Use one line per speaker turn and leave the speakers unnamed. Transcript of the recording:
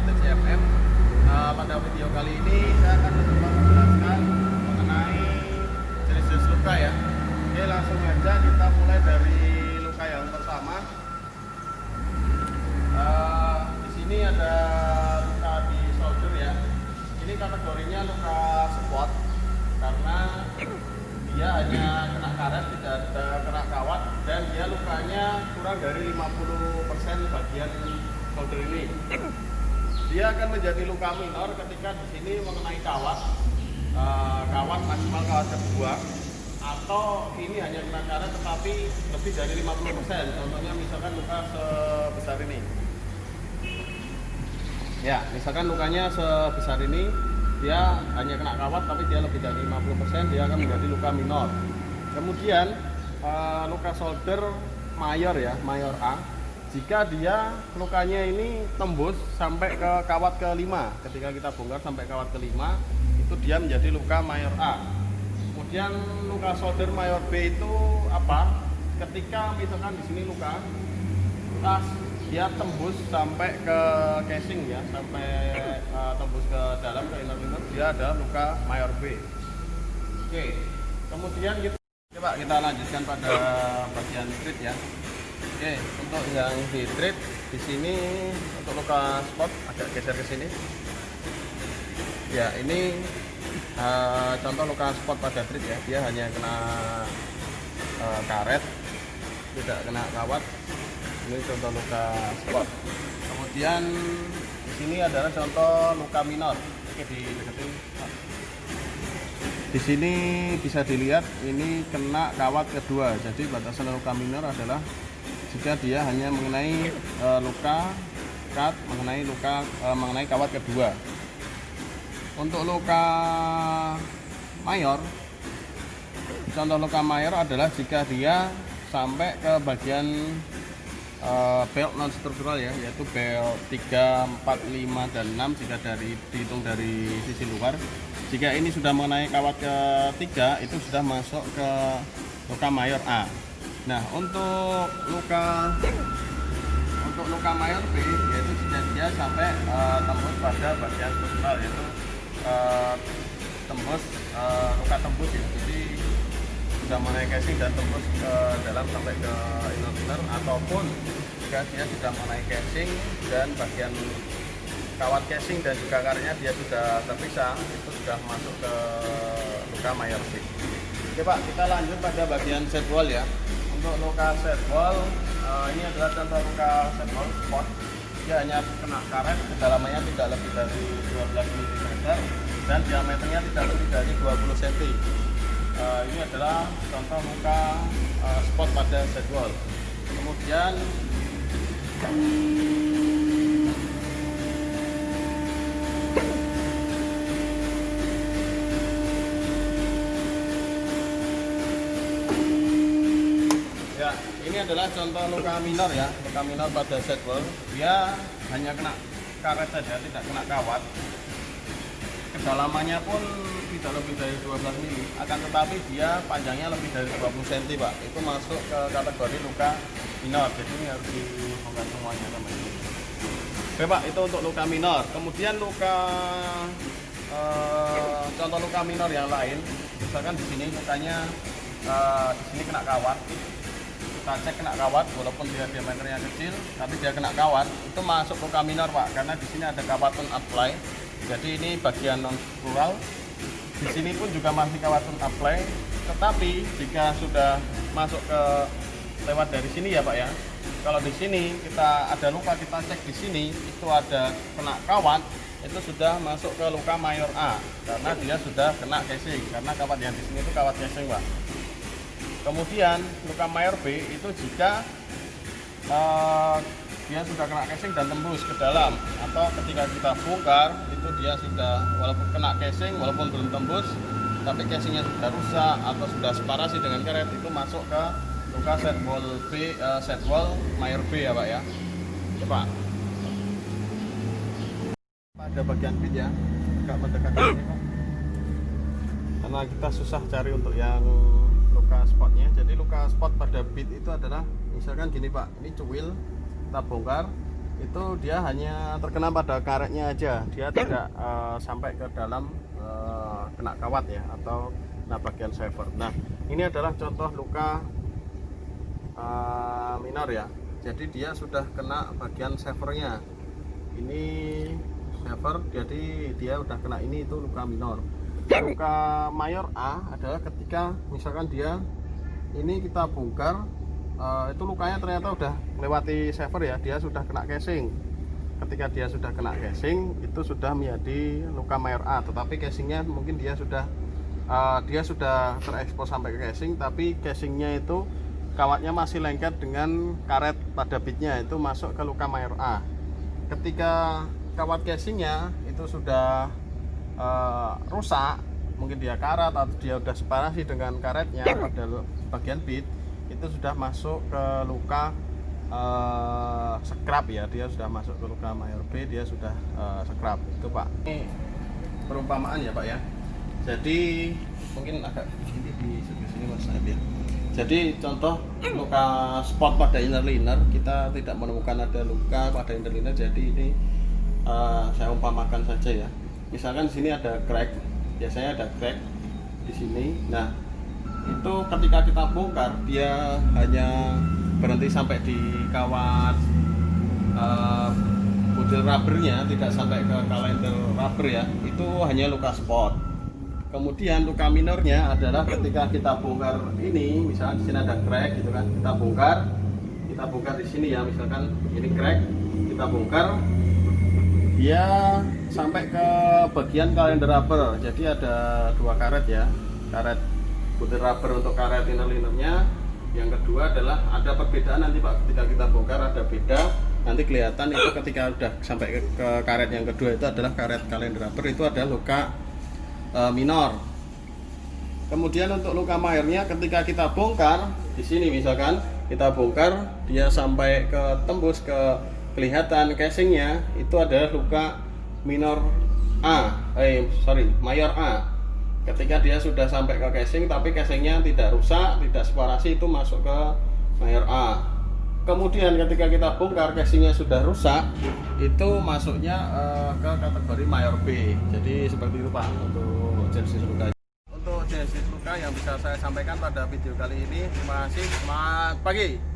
TCMM. Pada video kali ini saya akan mencoba menjelaskan mengenai jenis-jenis luka ya. Oke, langsung aja kita mulai dari luka yang pertama. Di sini ada luka di shoulder ya. Ini kategorinya luka spot karena dia hanya kena karet, tidak ada kena kawat, dan dia lukanya kurang dari 50% bagian shoulder ini. Dia akan menjadi luka minor ketika di sini mengenai kawat, kawat maksimal kawat kedua, atau ini hanya kena karet tetapi lebih dari 50%. Contohnya misalkan luka sebesar ini. Ya, misalkan lukanya sebesar ini, dia hanya kena kawat tapi dia lebih dari 50%, dia akan menjadi luka minor. Kemudian luka shoulder mayor ya, mayor A, jika dia lukanya ini tembus sampai ke kawat ke-5, ketika kita bongkar sampai kawat ke-5, itu dia menjadi luka mayor A. Kemudian luka shoulder mayor B itu apa? Ketika misalkan di sini luka dia tembus sampai ke casing ya, sampai tembus ke dalam ke inner, dia ada luka mayor B. Oke, kemudian kita lanjutkan pada bagian treat ya. Oke, untuk yang di treat di sini untuk luka spot agak geser ke sini. Ya, ini contoh luka spot pada treat ya, dia hanya kena karet, tidak kena kawat. Ini contoh luka spot. Kemudian di sini adalah contoh luka minor. Oke, dideketin. Di sini bisa dilihat ini kena kawat kedua. Jadi batasan luka minor adalah jika dia hanya mengenai luka cut, mengenai kawat kedua. Untuk luka mayor, contoh luka mayor adalah jika dia sampai ke bagian belt non struktural ya, yaitu belt 3, 4, 5, dan 6 jika dihitung dari sisi luar. Jika ini sudah mengenai kawat ketiga, itu sudah masuk ke luka mayor A. Nah, untuk luka mayor B, yaitu jika dia sampai tembus pada bagian struktural, yaitu luka tembus ya. Jadi sudah mengenai casing dan tembus ke dalam sampai ke inner, ataupun jika dia sudah mengenai casing dan bagian kawat casing dan juga karetnya dia sudah terpisah, itu sudah masuk ke luka mayor B. Oke Pak, kita lanjut pada bagian sidewall ya. Untuk luka sidewall, ini adalah contoh luka sidewall spot. Dia hanya kena karet, kedalamannya tidak lebih dari 12 mm dan diameternya tidak lebih dari 20 cm. Ini adalah contoh luka spot pada sidewall. Kemudian ya, ini adalah contoh luka minor ya, luka minor pada sidewall. Dia hanya kena karet saja, tidak kena kawat. Kedalamannya pun tidak lebih dari 12 mili, akan tetapi dia panjangnya lebih dari 20 cm Pak. Itu masuk ke kategori luka minor, jadi ini harus dibongkar semuanya teman-teman. Oke Pak, itu untuk luka minor. Kemudian contoh luka minor yang lain, misalkan di sini lukanya di sini kena kawat. Kita cek kena kawat, walaupun dia diameternya kecil, tapi dia kena kawat, itu masuk luka minor Pak, karena di sini ada kawatun apply. Jadi ini bagian non struktural. Di sini pun juga masih kawatun apply, tetapi jika sudah masuk ke lewat dari sini ya Pak ya. Kalau di sini kita ada luka, kita cek di sini itu ada kena kawat, itu sudah masuk ke luka mayor A karena dia sudah kena casing, karena kawat yang di sini itu kawat casing Pak. Kemudian luka mayor B itu jika dia sudah kena casing dan tembus ke dalam, atau ketika kita bongkar itu dia sudah walaupun kena casing, walaupun belum tembus tapi casingnya sudah rusak atau sudah separasi dengan karet, itu masuk ke luka sidewall B, sidewall mayor B ya Pak ya. Oke Pak, pada bagian bit ya, agak mendekat ini Pak, karena kita susah cari untuk yang luka spotnya. Jadi luka spot pada bit itu adalah misalkan gini Pak, ini cuil kita bongkar, itu dia hanya terkena pada karetnya aja, dia tidak sampai ke dalam kena kawat ya, atau kena bagian shaver. Nah, ini adalah contoh luka minor ya. Jadi dia sudah kena bagian shavernya. Ini shaver, jadi dia udah kena ini, itu luka minor. Luka mayor A adalah ketika misalkan dia ini kita bongkar, itu lukanya ternyata udah melewati shaver ya, dia sudah kena casing. Ketika dia sudah kena casing, itu sudah menjadi luka mayor A, tetapi casingnya mungkin dia sudah terekspos sampai ke casing, tapi casingnya itu kawatnya masih lengket dengan karet pada bitnya, itu masuk ke luka mayor A. Ketika kawat casingnya itu sudah rusak, mungkin dia karat atau dia udah separasi dengan karetnya pada bagian bit, itu sudah masuk ke luka scrap ya, dia sudah masuk ke luka mayor B, dia sudah scrap itu Pak. Ini perumpamaan ya Pak ya. Jadi mungkin agak sini di sini Mas ya. Jadi contoh luka spot pada inner liner, kita tidak menemukan ada luka pada inner liner, jadi ini saya umpamakan saja ya. Misalkan di sini ada crack, biasanya ada crack di sini. Nah, itu ketika kita bongkar, dia hanya berhenti sampai di kawat butil rubbernya, tidak sampai ke kalender rubber ya. Itu hanya luka spot. Kemudian luka minornya adalah ketika kita bongkar ini, misalkan di sini ada crack gitu kan, kita bongkar di sini ya, misalkan ini crack, kita bongkar, dia sampai ke bagian kalender rubber. Jadi ada dua karet ya, karet butir rubber untuk karet inner linernya. Yang kedua adalah ada perbedaan nanti Pak, ketika kita bongkar ada beda, nanti kelihatan itu ketika udah sampai ke karet yang kedua, itu adalah karet kalender rubber, itu ada luka minor. Kemudian untuk luka mayornya, ketika kita bongkar di sini, misalkan kita bongkar, dia sampai ke tembus ke kelihatan casingnya, itu adalah luka minor A, mayor A. Ketika dia sudah sampai ke casing, tapi casingnya tidak rusak, tidak separasi, itu masuk ke mayor A. Kemudian ketika kita bongkar, casingnya sudah rusak, itu masuknya ke kategori mayor B. Jadi seperti itu Pak untuk jenis luka. Untuk jenis luka yang bisa saya sampaikan pada video kali ini. Terima kasih, selamat pagi.